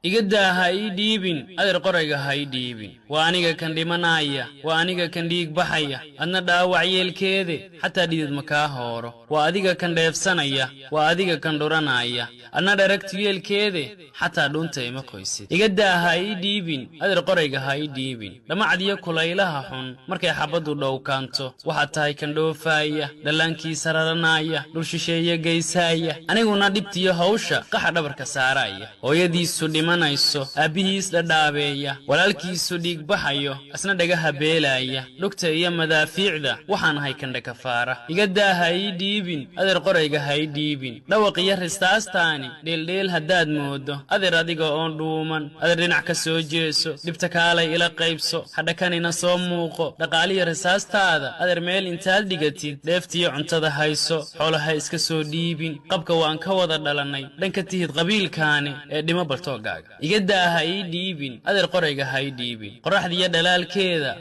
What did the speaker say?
igada ha ii dhiibin adeer qorayga ha ii dhiibin waa aniga kan dhimanaya waa aniga kan dhiig baxaya adna dhaawac yeelkeede xataa dhidid ma kaa hooro waa adiga kan dheefsanaya waa adiga kan dhuranaya adna dharagtu yeelkeede xataa dhunta ima qoysid igada ha ii dhiibin adeer qorayga ha ii dhiibin dhamacdiyo kulaylaha xun markay xabadu dhowkaanto waxaad tahay kan dhoofaya dhallaankiisa raranaya dhul shisheeye geysaya aniguna dhibtiyo hawsha qaxa dhabarka saaraya hooyadiisu aabihiis dhadhaabeeya walaalkiisu dhiig baxayo asna dhagaha beelaya dhugta iyo madaafiicda waxaan ahay kandha kafaara igada ha ii dhiibin adeer qorayga ha ii dhiibin dhawaq iyo ristaastaani dheeldheel haddaad moodo adeer adiga oon dhuuman adeer dhinac ka soo jeeso dhibta kaalay ila qaybso hadhakanina soo muuqo dhaqaaliyo risaastaada adeer meel intaad dhigatid dheeftiyo cuntada hayso xoolaha iska soo dhiibin qabka waan ka wada dhalannay dhanka tihid qabiilkaani ee dhimo baltooga igada ha ii dhiibin adeer qorayga ha ii dhiibin qoraxdiyo dhalaalkeeda